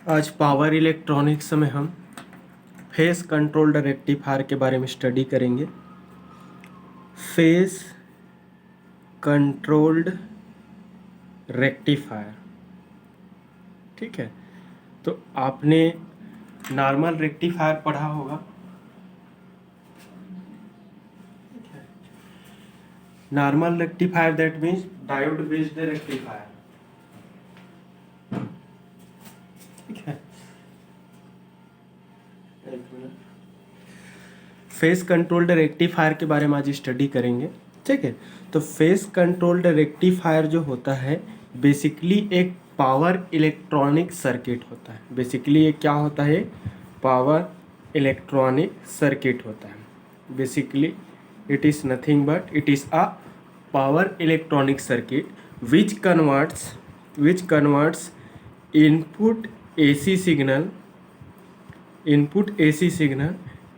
आज power electronics में हम फेस कंट्रोल्ड रेक्टिफायर के बारे में स्टडी करेंगे। फेस कंट्रोल्ड रेक्टिफायर, ठीक है। तो आपने नॉर्मल रेक्टिफायर पढ़ा होगा, normal rectifier that means diode based rectifier, ठीक है। फेस कंट्रोल्ड रेक्टिफायर के बारे में आज स्टडी करेंगे, ठीक है। तो फेस कंट्रोल्ड रेक्टिफायर जो होता है बेसिकली एक पावर इलेक्ट्रॉनिक सर्किट होता है। बेसिकली ये क्या होता है? पावर इलेक्ट्रॉनिक सर्किट होता है। Basically it is nothing but it is a power electronic circuit which converts input AC signal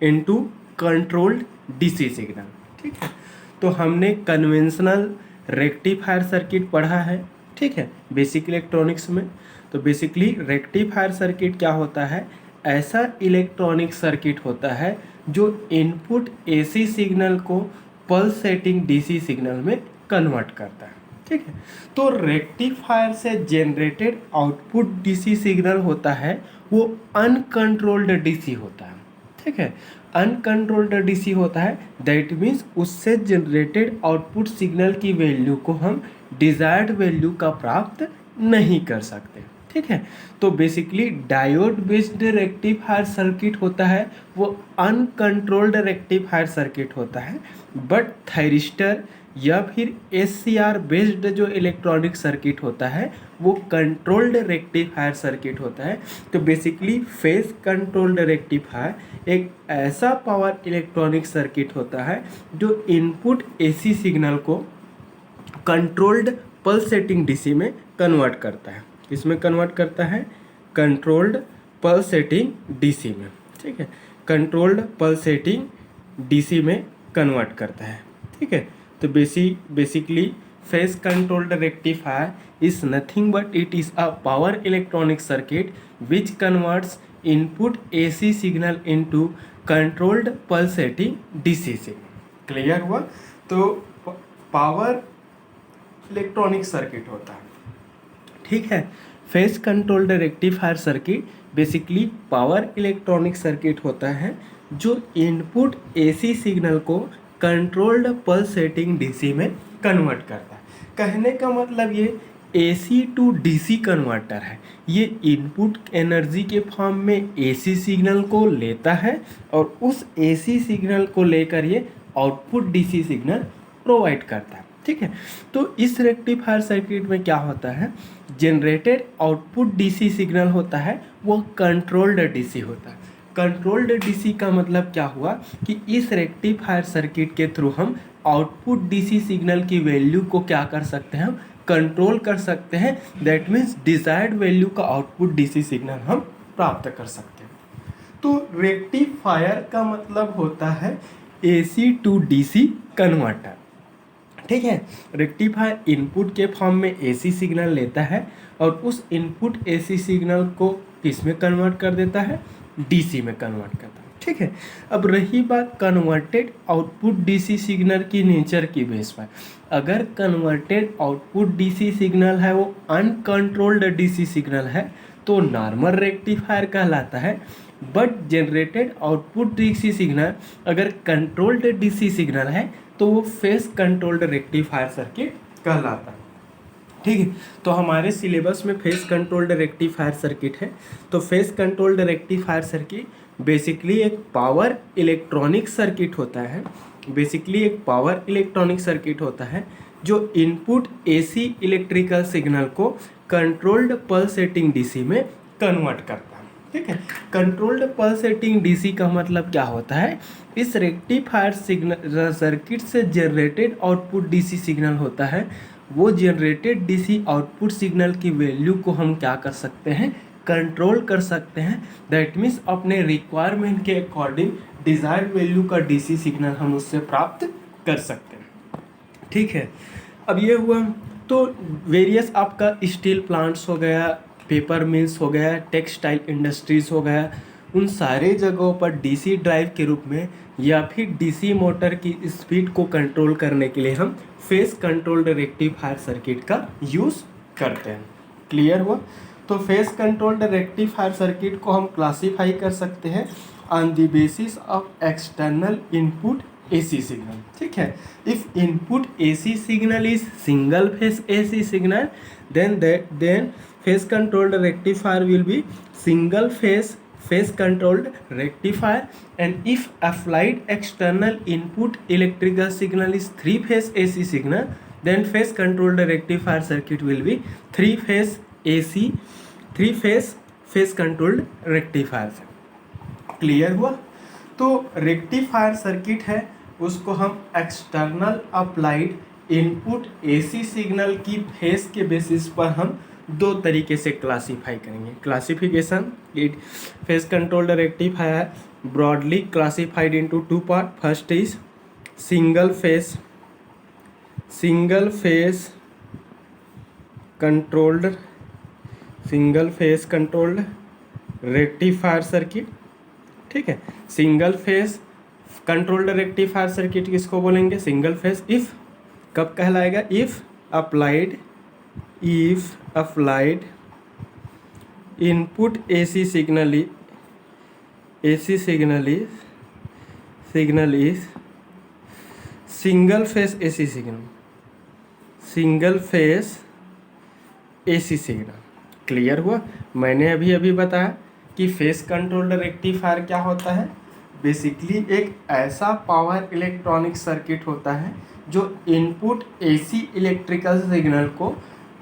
into controlled DC signal, ठीक है। तो हमने कन्वेंशनल रेक्टिफायर सर्किट पढ़ा है, ठीक है, बेसिक इलेक्ट्रॉनिक्स में। तो बेसिकली रेक्टिफायर सर्किट क्या होता है? ऐसा इलेक्ट्रॉनिक सर्किट होता है जो इनपुट एसी सिग्नल को पल्सेटिंग डीसी सिग्नल में कन्वर्ट करता है, ठीक है। तो रेक्टिफायर से जनरेटेड आउटपुट डीसी सिग्नल होता है वो अनकंट्रोल्ड डीसी होता है, ठीक है। अनकंट्रोल्ड डीसी होता है, दैट मीन्स उससे जनरेटेड आउटपुट सिग्नल की वैल्यू को हम डिजायर्ड वैल्यू का प्राप्त नहीं कर सकते, ठीक है। तो basically diode based rectifier circuit होता है वो अनकंट्रोल्ड रेक्टिफायर सर्किट होता है। बट थायरिस्टर या फिर एससीआर बेस्ड जो इलेक्ट्रॉनिक सर्किट होता है वो कंट्रोल्ड रेक्टिफायर सर्किट होता है। तो बेसिकली फेस कंट्रोल्ड रेक्टिफायर एक ऐसा पावर इलेक्ट्रॉनिक सर्किट होता है जो इनपुट एसी सिग्नल को कंट्रोल्ड पल्सेटिंग डीसी में कन्वर्ट करता है। इसमें कन्वर्ट करता है कंट्रोल्ड पल्सेटिंग डीसी में, ठीक है। कंट्रोल्ड पल्सेटिंग डीसी में कन्वर्ट करता है, ठीक है। तो basically phase controlled rectifier is nothing but it is a power electronic circuit which converts input AC signal into controlled pulsating DC signal. Clear हुआ? तो पावर इलेक्ट्रॉनिक सर्किट होता है, ठीक है। Face controlled rectifier circuit basically power electronic circuit होता है जो input AC signal को कंट्रोल्ड पल्सेटिंग डीसी में कन्वर्ट करता है। कहने का मतलब ये एसी टू डीसी कन्वर्टर है। ये इनपुट एनर्जी के फॉर्म में एसी सिग्नल को लेता है और उस एसी सिग्नल को लेकर ये आउटपुट डीसी सिग्नल प्रोवाइड करता है, ठीक है। तो इस रेक्टिफायर सर्किट में क्या होता है? जनरेटेड आउटपुट डीसी सिग्नल होता है वो कंट्रोल्ड डीसी होता है। कंट्रोल्ड डीसी का मतलब क्या हुआ कि इस रेक्टिफायर सर्किट के थ्रू हम आउटपुट डीसी सिग्नल की वैल्यू को क्या कर सकते हैं? हम कंट्रोल कर सकते हैं। दैट मीन्स डिजायर्ड वैल्यू का आउटपुट डीसी सिग्नल हम प्राप्त कर सकते हैं। तो रेक्टिफायर का मतलब होता है एसी टू डीसी कन्वर्टर, ठीक है। रेक्टिफायर इनपुट के फॉर्म में एसी सिग्नल लेता है और उस इनपुट एसी सिग्नल को किस में कन्वर्ट कर देता है? डीसी में कन्वर्ट करता है, ठीक है। अब रही बात कन्वर्टेड आउटपुट डीसी सिग्नल की नेचर की बेस पर, अगर कन्वर्टेड आउटपुट डीसी सिग्नल है वो अनकंट्रोल्ड डीसी सिग्नल है तो नॉर्मल रेक्टिफायर कहलाता है। But generated output DC signal अगर कंट्रोल्ड डीसी सिग्नल है तो वो फेस कंट्रोल्ड रेक्टिफायर सर्किट कहलाता है, ठीक है। तो हमारे सिलेबस में फेस कंट्रोल्ड रेक्टिफायर सर्किट है। तो face controlled rectifier circuit basically एक पावर इलेक्ट्रॉनिक सर्किट होता है। बेसिकली एक पावर इलेक्ट्रॉनिक सर्किट होता है जो इनपुट एसी इलेक्ट्रिकल सिग्नल को कंट्रोल्ड पल्सेटिंग डीसी में कन्वर्ट करता है, ठीक है। कंट्रोल्ड पल्सेटिंग डीसी का मतलब क्या होता है? इस रेक्टिफायर सिग्नल सर्किट से जनरेटेड आउटपुट डीसी सिग्नल होता है वो जनरेटेड डीसी आउटपुट सिग्नल की वैल्यू को हम क्या कर सकते हैं? कंट्रोल कर सकते हैं। दैट मीन्स अपने रिक्वायरमेंट के अकॉर्डिंग डिजायर्ड वैल्यू का डीसी सिग्नल हम उससे प्राप्त कर सकते हैं, ठीक है। अब ये हुआ। तो वेरियस आपका स्टील प्लांट्स हो गया, पेपर मिल्स हो गया, टेक्सटाइल इंडस्ट्रीज़ हो गया, उन सारे जगहों पर डीसी ड्राइव के रूप में या फिर डीसी मोटर की स्पीड को कंट्रोल करने के लिए हम फेस कंट्रोल्ड रेक्टिफायर सर्किट का यूज़ करते हैं। क्लियर हुआ? तो फेस कंट्रोल्ड रेक्टिफायर सर्किट को हम क्लासीफाई कर सकते हैं on the basis of external input AC signal. ठीक है, if input AC signal is single phase AC signal, then phase controlled rectifier will be single phase controlled rectifier, and if applied external input electrical signal is three phase AC signal, then phase controlled rectifier circuit will be three phase controlled rectifier। Clear हुआ? तो rectifier circuit है उसको हम external applied input AC signal की face के basis पर हम दो तरीके से क्लासीफाई करेंगे। Classification, it face controlled rectifier broadly classified into two part. First is single phase controlled rectifier circuit. ठीक है, single phase controlled rectifier circuit किसको बोलेंगे? Single phase. इफ कब कहलाएगा? If applied input AC signal is single phase AC signal. Clear हुआ? मैंने अभी बताया कि फेस कंट्रोल्ड रेक्टिफायर क्या होता है। बेसिकली एक ऐसा पावर इलेक्ट्रॉनिक सर्किट होता है जो इनपुट AC इलेक्ट्रिकल सिग्नल को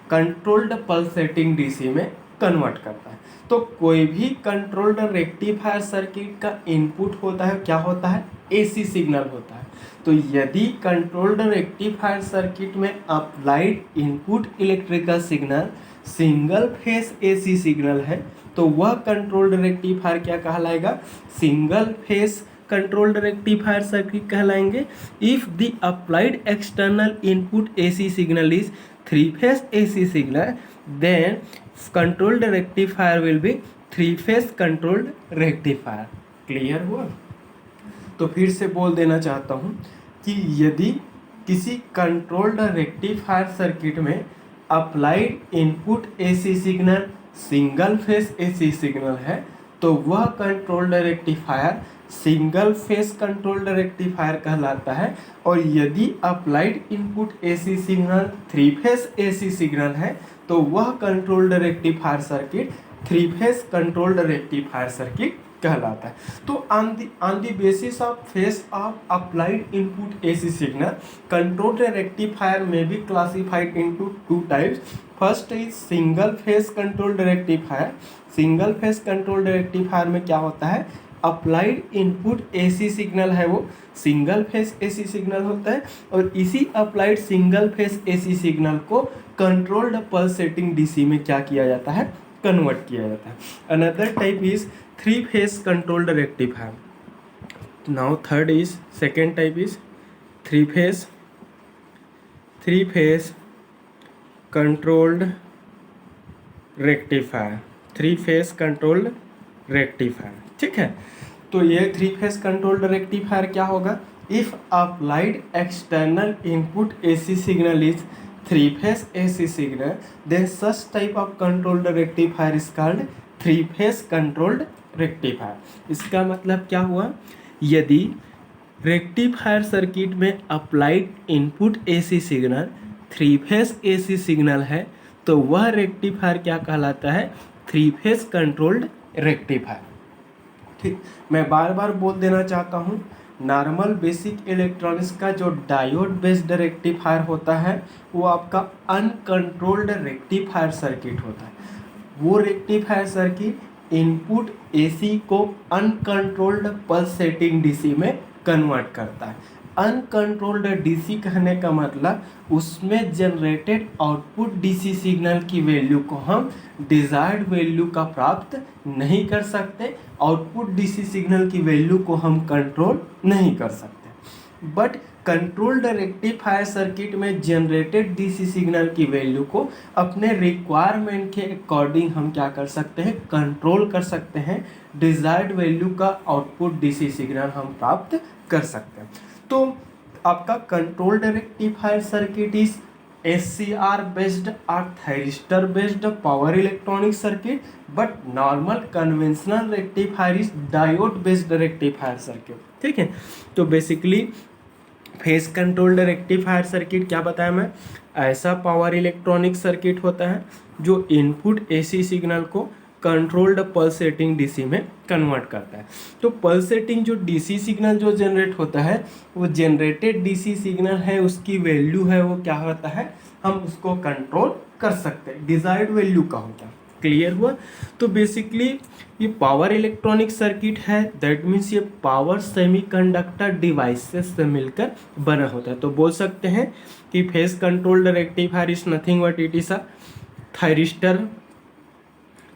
कंट्रोल्ड पल्सेटिंग DC में कन्वर्ट करता है। तो कोई भी कंट्रोल्ड रेक्टिफायर सर्किट का इनपुट होता है, क्या होता है? AC सिग्नल होता है। तो यदि कंट्रोल्ड रेक्टिफायर सर्किट में applied input electrical signal single phase AC signal है तो वह कंट्रोल्ड रेक्टिफायर क्या कहलाएगा? Single phase controlled rectifier circuit कहलाएंगे। If the applied external input AC signal is three phase AC signal, then controlled rectifier will be three phase controlled rectifier. Clear हुआ? तो फिर से बोल देना चाहता हूँ कि यदि किसी कंट्रोल्ड रेक्टिफायर सर्किट में applied input AC signal single phase AC signal है तो वह controlled rectifier single phase controlled rectifier कहलाता है। और यदि applied input AC signal three phase AC signal है तो वह controlled rectifier circuit three phase controlled rectifier circuit कहलाता है। तो on the basis of face of applied input AC signal, controlled rectifier में भी classified into two types. First is single phase controlled rectifier. Single phase controlled rectifier में क्या होता है? Applied input AC signal है वो सिंगल फेस AC सिग्नल होता है और इसी applied single phase AC signal को कंट्रोल्ड पल्सेटिंग DC में क्या किया जाता है? कन्वर्ट किया जाता है। Another type is three phase controlled rectifier. Now third is second type is three phase controlled rectifier. Three phase controlled rectifier. ठीक है, तो ये थ्री फेस कंट्रोल्ड रेक्टिफायर क्या होगा? If applied external input AC signal is three phase AC signal, then such type of controlled rectifier is called three phase controlled rectifier. इसका मतलब क्या हुआ? यदि रेक्टिफायर सर्किट में applied input AC signal three phase AC signal है तो वह rectifier क्या कहलाता है? Three phase controlled rectifier. ठीक, मैं बार बार बोल देना चाहता हूँ, नॉर्मल बेसिक इलेक्ट्रॉनिक्स का जो डायोड बेस्ड रेक्टिफायर होता है वो आपका अनकंट्रोल्ड रेक्टिफायर सर्किट होता है। वो रेक्टिफायर सर्किट इनपुट AC को अनकंट्रोल्ड पल्सेटिंग DC में कन्वर्ट करता है। अनकंट्रोल्ड DC कहने का मतलब उसमें जनरेटेड आउटपुट DC सिग्नल की वैल्यू को हम डिजायर्ड वैल्यू का प्राप्त नहीं कर सकते, आउटपुट DC सिग्नल की वैल्यू को हम कंट्रोल नहीं कर सकते। बट कंट्रोल्ड रेक्टिफायर सर्किट में जनरेटेड डीसी सिग्नल की वैल्यू को अपने रिक्वायरमेंट के अकॉर्डिंग हम क्या कर सकते हैं, कंट्रोल कर सकते हैं। डिजायर्ड वैल्यू का आउटपुट डीसी सिग्नल हम प्राप्त कर सकते हैं। तो आपका controlled rectifier circuit is SCR based और thyristor based power electronic circuit, but normal conventional rectifier is diode based rectifier circuit. ठीक है, तो basically phase controlled rectifier circuit क्या बताया मैं, ऐसा पावर इलेक्ट्रॉनिक सर्किट होता है जो इनपुट एसी सिग्नल को कंट्रोल्ड पल्सेटिंग डीसी में कन्वर्ट करता है। तो पल्सेटिंग जो डीसी सिग्नल जो जनरेट होता है, वो जनरेटेड डीसी सिग्नल है, उसकी वैल्यू है वो क्या होता है, हम उसको कंट्रोल कर सकते हैं, डिजायर्ड वैल्यू का होता है। क्लियर हुआ? तो बेसिकली ये पावर इलेक्ट्रॉनिक सर्किट है, दैट मीन्स ये पावर सेमीकंडक्टर डिवाइसेस से मिलकर बना होता है। तो बोल सकते हैं कि face controlled rectifier is nothing but it is a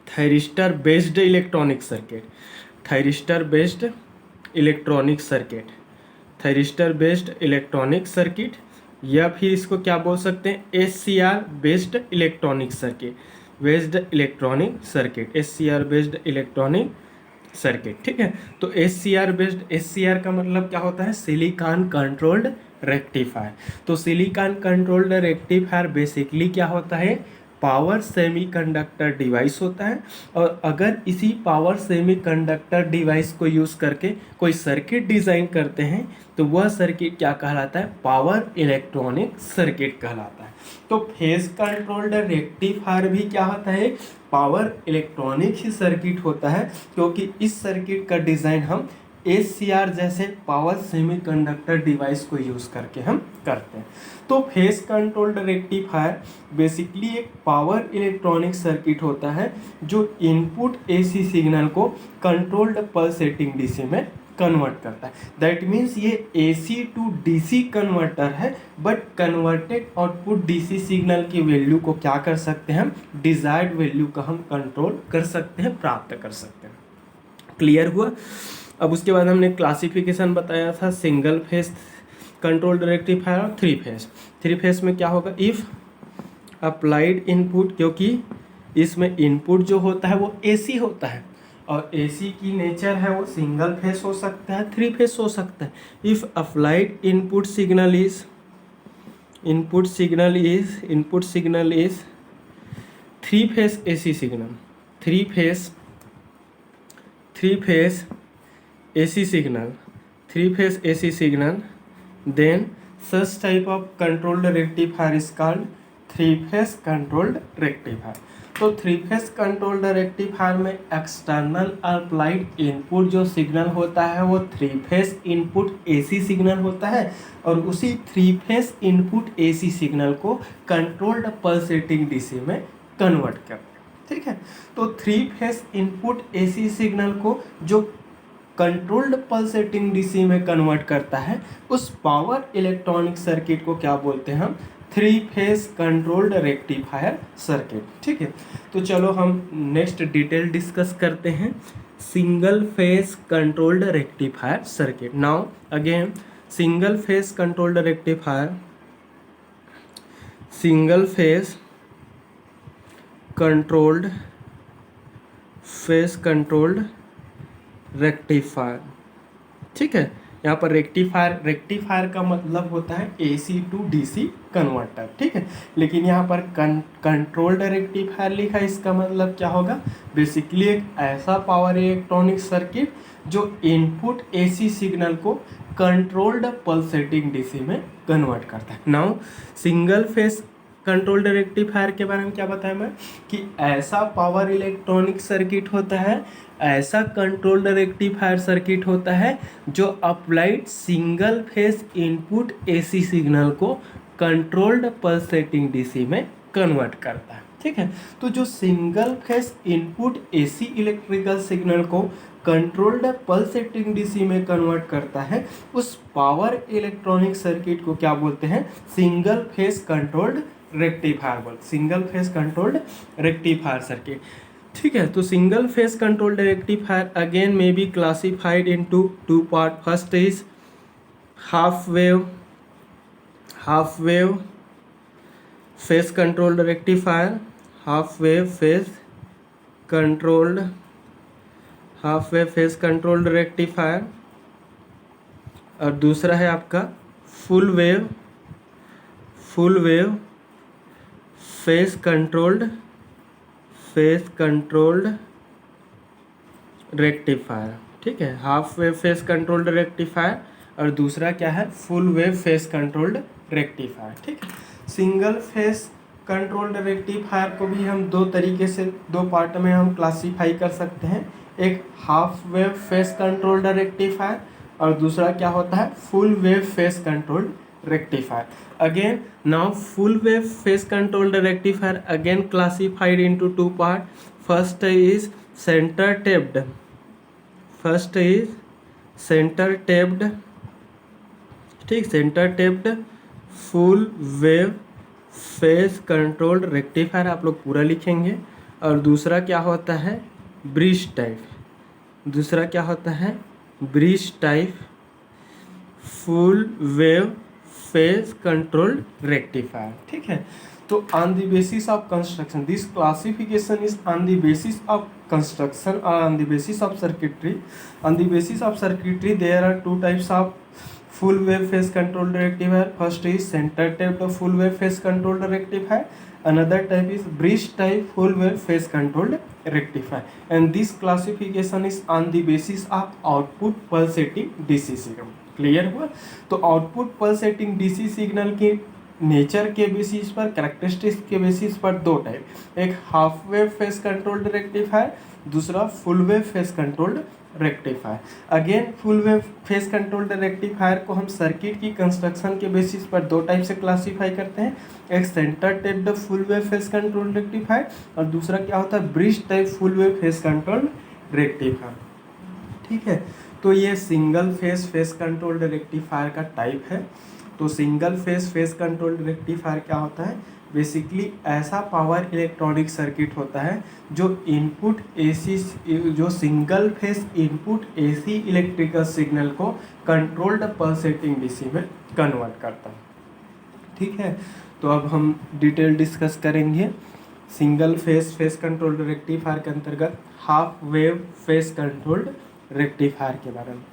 thyristor based electronic circuit, thyristor based electronic circuit, thyristor based electronic circuit, या फिर इसको क्या बोल सकते हैं, SCR based electronic circuit, based electronic circuit, SCR based electronic circuit. ठीक है, तो SCR बेस्ड, SCR का मतलब क्या होता है, सिलिकॉन कंट्रोल्ड रेक्टिफायर। तो सिलिकॉन कंट्रोल्ड रेक्टिफायर बेसिकली क्या होता है, पावर सेमीकंडक्टर डिवाइस होता है। और अगर इसी पावर सेमीकंडक्टर डिवाइस को यूज़ करके कोई सर्किट डिज़ाइन करते हैं तो वह सर्किट क्या कहलाता है, पावर इलेक्ट्रॉनिक सर्किट कहलाता है। तो फेज कंट्रोल्ड रेक्टिफायर भी क्या होता है, पावर इलेक्ट्रॉनिक ही सर्किट होता है, क्योंकि इस सर्किट का डिज़ाइन हम SCR जैसे पावर सेमीकंडक्टर डिवाइस को यूज़ करके हम करते हैं। तो फेस कंट्रोल्ड रेक्टिफायर बेसिकली एक पावर इलेक्ट्रॉनिक सर्किट होता है जो इनपुट AC सिग्नल को कंट्रोल्ड पल्सेटिंग DC में कन्वर्ट करता है। दैट मीन्स ये AC टू DC कन्वर्टर है, but converted output DC signal की वैल्यू को क्या कर सकते हैं, हम डिजायर्ड वैल्यू का हम कंट्रोल कर सकते हैं, प्राप्त कर सकते हैं। क्लियर हुआ? अब उसके बाद हमने क्लासिफिकेशन बताया था, सिंगल फेस कंट्रोल्ड रेक्टिफायर और थ्री फेस में क्या होगा, इफ़ अप्लाइड इनपुट, क्योंकि इसमें इनपुट जो होता है वो AC होता है और AC की नेचर है वो सिंगल फेस हो सकता है, थ्री फेस हो सकता है। If applied input signal is three phase AC signal, three phase AC signal, then such type of controlled rectifier is called three phase controlled rectifier। तो थ्री फेस कंट्रोल्ड रेक्टिफायर में external applied input जो signal होता है वो three phase input AC signal होता है, और उसी three phase input AC signal को कंट्रोल्ड पल्सेटिंग DC में कन्वर्ट करते हैं। ठीक है, तो three phase input AC signal को जो कंट्रोल्ड पल्सेटिंग DC में कन्वर्ट करता है, उस पावर इलेक्ट्रॉनिक सर्किट को क्या बोलते हैं हम, three phase controlled rectifier circuit. ठीक है, तो चलो हम नेक्स्ट डिटेल डिस्कस करते हैं, single phase controlled rectifier circuit. Now again single phase controlled rectifier, single phase controlled rectifier. ठीक है, यहाँ पर रेक्टिफायर का मतलब होता है AC टू DC कन्वर्टर। ठीक है, लेकिन यहाँ पर कंट्रोल्ड रेक्टिफायर लिखा है, इसका मतलब क्या होगा, बेसिकली एक ऐसा पावर इलेक्ट्रॉनिक सर्किट जो इनपुट AC सिग्नल को कंट्रोल्ड पल्सेटिंग DC में कन्वर्ट करता है। Now single phase controlled rectifier के बारे में क्या बताया मैं, कि ऐसा पावर इलेक्ट्रॉनिक सर्किट होता है, ऐसा कंट्रोल्ड रेक्टिफायर सर्किट होता है जो applied single phase input AC signal को कंट्रोल्ड पल्सेटिंग DC में कन्वर्ट करता है। ठीक है, तो जो single phase input AC electrical signal को कंट्रोल्ड पल्सेटिंग DC में कन्वर्ट करता है, उस पावर इलेक्ट्रॉनिक सर्किट को क्या बोलते हैं, single phase controlled rectifier, single phase controlled rectifier circuit. ठीक है, तो single phase controlled rectifier again may be classified into two part. First is half wave half wave phase controlled rectifier, half wave phase controlled, half wave phase controlled rectifier, और दूसरा है आपका full wave phase controlled rectifier. ठीक है, half wave phase controlled rectifier और दूसरा क्या है, full wave phase controlled rectifier. ठीक है, सिंगल फेस कंट्रोल्ड रेक्टिफायर को भी हम दो तरीके से, दो पार्ट में हम क्लासीफाई कर सकते हैं। एक half wave phase controlled rectifier और दूसरा क्या होता है, full wave phase controlled rectifier. Again now full wave phase controlled rectifier again classified into two part. First is centre tapped, ठीक, centre tapped full wave phase controlled rectifier आप लोग पूरा लिखेंगे। और दूसरा क्या होता है, bridge type full wave phase controlled rectifier. ठीक है, तो on the basis of construction, this classification is on the basis of construction or on the basis of circuitry. On the basis of circuitry there are two types of full wave phase controlled rectifier. First is center tapped full wave phase controlled rectifier, another type is bridge type full wave phase controlled rectifier, and this classification is on the basis of output pulsating DC signal. Clear हुआ? तो output pulsating DC signal की nature के basis पर, characteristics के basis पर दो type, एक half wave phase controlled rectifier, दूसरा full wave phase controlled rectifier. Again full wave phase controlled rectifier को हम सर्किट की कंस्ट्रक्शन के बेसिस पर दो टाइप से क्लासीफाई करते हैं, एक centre tapped full wave phase controlled rectifier और दूसरा क्या होता है, bridge type full wave phase controlled rectifier. ठीक है, तो ये सिंगल फेस कंट्रोल्ड रेक्टिफायर का टाइप है। तो सिंगल फेस कंट्रोल्ड रेक्टिफायर क्या होता है, बेसिकली ऐसा पावर इलेक्ट्रॉनिक सर्किट होता है जो इनपुट एसी, जो single phase input AC electrical signal को कंट्रोल्ड पल्सेटिंग डीसी में कन्वर्ट करता है। ठीक है, तो अब हम डिटेल डिस्कस करेंगे सिंगल फेस कंट्रोल्ड रेक्टिफायर के अंतर्गत half wave phase controlled rectifier के बारे में।